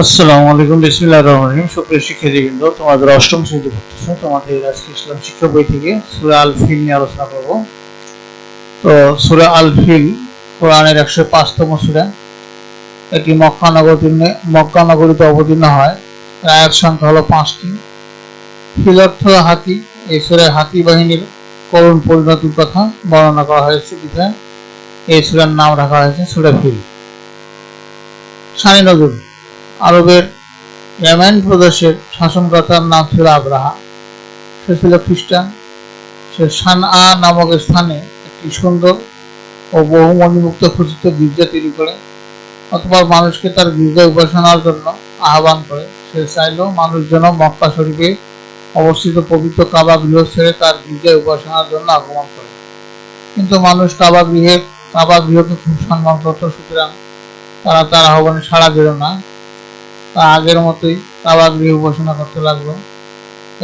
আসসালামু আলাইকুম, বিসমিল্লাহির রহমানির রহিম। সুপ্রিয় শিক্ষার্থীবৃন্দ, তোমাদের অষ্টম শ্রেণীতে পড়তেছো। তোমাদের আজকে ইসলাম শিক্ষা বই থেকে সূরা আল ফিল নিয়ে আলোচনা করব। তো সূরা আল ফিল কোরআনের 105তম সূরা। এটি মক্কা নগরীতে অবতীর্ণ হয়। আয়াত সংখ্যা হলো 5টি। ফিল অর্থ হাতি। এই সূরায় হাতি বাহিনীর করুণ পরিণতির কথা বর্ণনা করা হয়েছে বিধায় এই সূরার নাম রাখা হয়েছে সূরা ফিল। শানি নজরুল। আরবের ইয়েমেন প্রদেশের শাসনকর্তার নাম ছিল আবরাহা। সে ছিল খ্রিস্টান। সে সানআ নামক স্থানে একটি সুন্দর ও বহু মণিমুক্ত খচিত গির্জা তৈরি করে অথবা মানুষকে তার গির্জা উপাসনার জন্য আহ্বান করে। সে চাইল মানুষ যেন মক্কা শরীফে অবস্থিত পবিত্র কাবা গৃহ ছেড়ে তার গির্জায় উপাসনার জন্য আগমন করে। কিন্তু মানুষ কাবা গৃহকে খুব সম্মান করত, সুতরাং তারা তার আহ্বানে সাড়া দিল না। তা আগের মতোই কাবা গৃহ উপাসনা করতে লাগলো।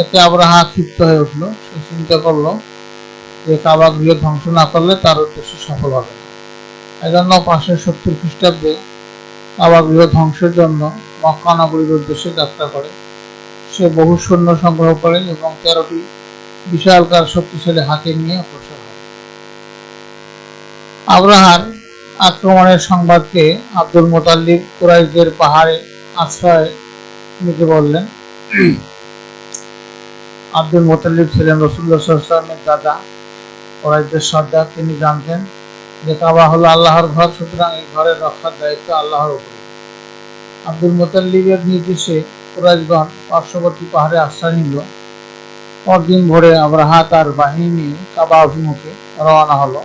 এতে আবরাহা ক্ষিপ্ত হয়ে উঠলো। সে চিন্তা করলো যে কাবা গৃহ ধ্বংস না করলে তার উদ্দেশ্য সফল হবে না। এজন্য 570 খ্রিস্টাব্দে কাবা গৃহ ধ্বংসের জন্য মক্কা নগরীর উদ্দেশ্যে যাত্রা করে। সে বহু সৈন্য সংগ্রহ করে এবং 13টি বিশালকার শক্তিশালী হাতি নিয়ে অগ্রসর হয়। আবরাহার আক্রমণের সংবাদ পেয়ে আব্দুল মুতাল্লিব কুরাইশদের পাহাড়ে আশ্রয় নিতে বললেন। আব্দুল মুতাল্লিব ছিলেন রাসূলুল্লাহ সাল্লাল্লাহু আলাইহি ওয়াসাল্লামের দাদা, কুরাইশদের সর্দার। তিনি জানতেন যে কাবা হলো আল্লাহর ঘর, সুতরাং এই ঘরের রক্ষার দায়িত্ব আল্লাহর উপরে। আব্দুল মুতাল্লিবের নির্দেশে কুরাইশগণ পার্শ্ববর্তী পাহাড়ে আশ্রয় নিল। পরদিন ভোরে আবরাহা তার বাহিনী নিয়ে কাবা অভিমুখে রওনা হলো।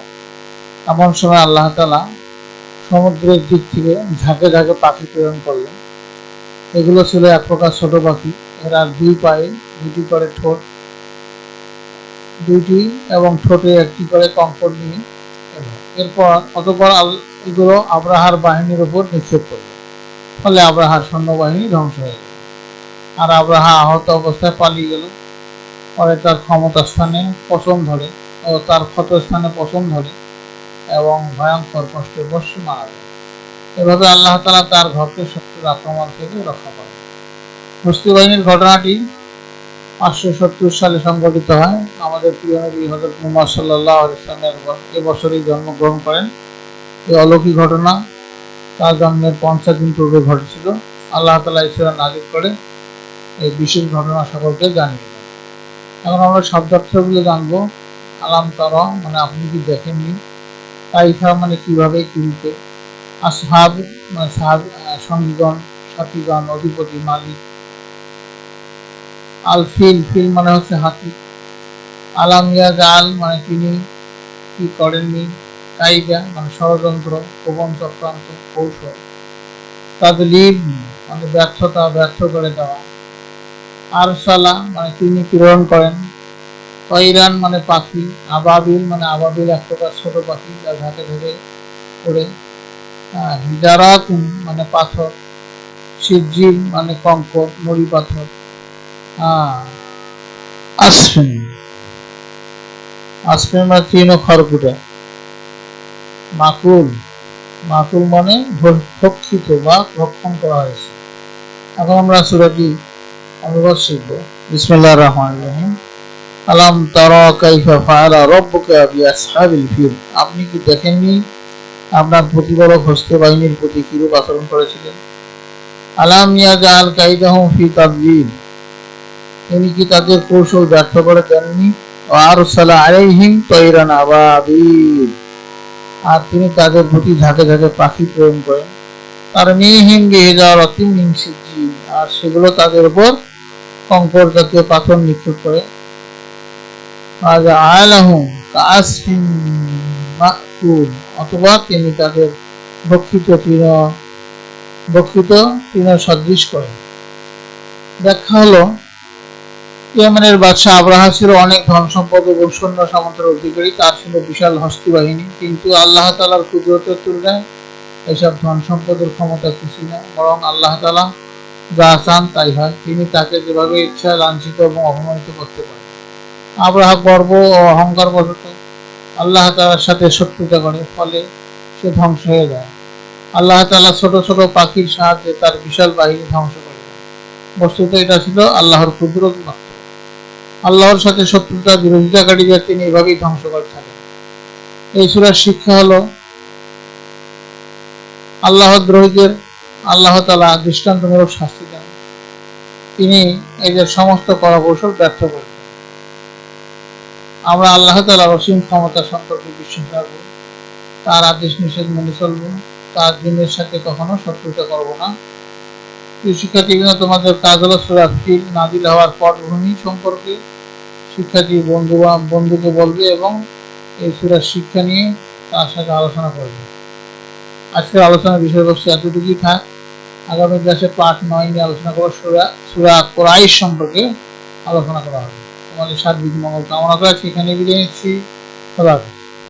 এমন সময় আল্লাহ তাআলা সমুদ্রের দিক থেকে ঝাঁকে ঝাঁকে পাখি প্রেরণ করলেন। এগুলো ছিল এক প্রকার ছোট পাখি। এরা দুই পায়ে দুটি করে ঠোঁট, দুইটি এবং ঠোঁটে একটি করে কঙ্কর নিয়ে এলো। অতঃপর এগুলো আবরাহার বাহিনীর উপর নিক্ষেপ করল। ফলে আবরাহার সৈন্যবাহিনী ধ্বংস হয়ে গেল, আর আবরাহা আহত অবস্থায় পালিয়ে গেল। পরে তার ক্ষমতাস্থানে পশম ধরে ও তার ক্ষতস্থানে পশম ধরে এবং ভয়ঙ্কর কষ্টের বশে মারা যায়। এভাবে আল্লাহ তাআলা তার ঘরকে শত্রুর আক্রমণ থেকে রক্ষা করেন। হস্তি বাহিনীর ঘটনাটি 570 সালে সংঘটিত হয়। আমাদের প্রিয় নবী হযরত মুহাম্মদ সাল্লাল্লাহু আলাইহি ওয়াসাল্লাম এবছরই জন্মগ্রহণ করেন। এই অলৌকিক ঘটনা তার জন্মের 50 দিন পূর্বে ঘটেছিল। আল্লাহ তাআলা এই সূরা নাযিল করে এই বিশেষ ঘটনা সকলকে জানিয়ে দেন। এখন আমরা শব্দার্থগুলো জানবো। আলাম তারা মানে আপনি কি দেখেননি, কাইফা মানে কিভাবে, কিরূপে, আসহাব মানে সঙ্গীগণ, সাথীগণ, অধিপতি, মালিক। আল ফিল মানে হচ্ছে হাতি। আলাম ইয়াজাল মানে তিনি কি করেননি। কাইদা মানে ষড়যন্ত্র, গোপন চক্রান্ত, কৌশল। তাদলিব মানে ব্যর্থ করে দেওয়া। আরসালা মানে তিনি প্রেরণ করেন। তৈরান মানে পাখি। আবাবিল মানে আবাবিল এক প্রকার ছোট পাখি যা ঝাঁকে ঝাঁকে করে। হিজারাত মানে পাথর। সিজ্জিল মানে কঙ্কর, নুড়ি পাথর। আসফিন মানে তৃণ খড়কুটা। মাকুল মানে ভক্ষিত বা ভক্ষণ করা হয়েছে। এখন আমরা সূরাটি অনুবাদ শিখব। বিসমিল্লাহির রহমানির রহিম। আলাম তারা কাইফা ফাআলা রাব্বুকা বিআসহাবিল ফিল। আপনি কি দেখেননি আপনার প্রতিপালক হস্তি বাহিনীর প্রতি কিরূপ আচরণ করেছিলেন। আলাম ইয়াজাল কাইদাহুম ফি তাদলিল। তিনি কি তাদের কৌশল ব্যর্থ করে দেননি। আরসালা আলাইহিম তায়রান আবাবিল। আর তিনি তাদের প্রতি ঝাঁকে ঝাঁকে পাখি প্রেরণ করেন। তারমিহিম বিহিজারাতিন মিন সিজ্জিল। আর সেগুলো তাদের উপর কঙ্কর জাতীয় পাথর নিক্ষেপ করে। ফাজআলাহুম কাআসফিন মাকুল। অথবা তিনি তাদের ভক্ষিত তৃণ সদৃশ করেন। ব্যাখ্যা হলো, ইয়েমেনের বাদশাহ আবরাহা ছিল অনেক ধন সম্পদ এবং সৈন্য সামন্তের অধিকারী। তার ছিল বিশাল হস্তি বাহিনী। কিন্তু আল্লাহ তাআলার কুদরতের তুলনায় এসব ধন সম্পদের ক্ষমতা কিছু না, বরং আল্লাহ তাআলা যা চান তাই হয়। তিনি তাকে যেভাবে ইচ্ছা লাঞ্ছিত এবং অপমানিত করতে পারেন। আবরাহা গর্ব ও অহংকার বশত আল্লাহ তাআলার সাথে শত্রুতা করে, ফলে সে ধ্বংস হয়ে যায়। আল্লাহ তাআলা ছোট ছোট পাখির সাহায্যে তার বিশাল বাহিনী ধ্বংস করলেন। বস্তুত এটা ছিল আল্লাহর কুদরত মাত্র। আল্লাহর সাথে শত্রুতা বিরোধিতাকারীদের তিনি এভাবেই ধ্বংস করে থাকেন। এই সূরার শিক্ষা হলো আল্লাহদ্রোহীদের আল্লাহ তাআলা দৃষ্টান্তমূলক শাস্তি দেন। তিনি এদের সমস্ত কলাকৌশল ব্যর্থ করেন। আমরা আল্লাহ তাআলার অসীম ক্ষমতা সম্পর্কে বিশ্বাস রাখব, তার আদেশ নিষেধ মেনে চলব, তার দিনের সাথে কখনো শত্রুতা করব না। শিক্ষার্থীবৃন্দ, তোমাদের কাজ হলো সূরা ফিল নাযিল হওয়ার পটভূমি সম্পর্কে শিক্ষার্থী বন্ধুকে বলবে এবং এই সূরার শিক্ষা নিয়ে তার সাথে আলোচনা করবে। আজকের আলোচনার বিষয়বস্তু এতটুকুই থাক। আগামী ক্লাসে পার্ট 9 নিয়ে আলোচনা করব। সূরা কুরাইশ সম্পর্কে আলোচনা করা হবে। তোমাদের সার্বিক মঙ্গল কামনা করে এখানে বিদায় নিচ্ছি। খোদা হাফেজ।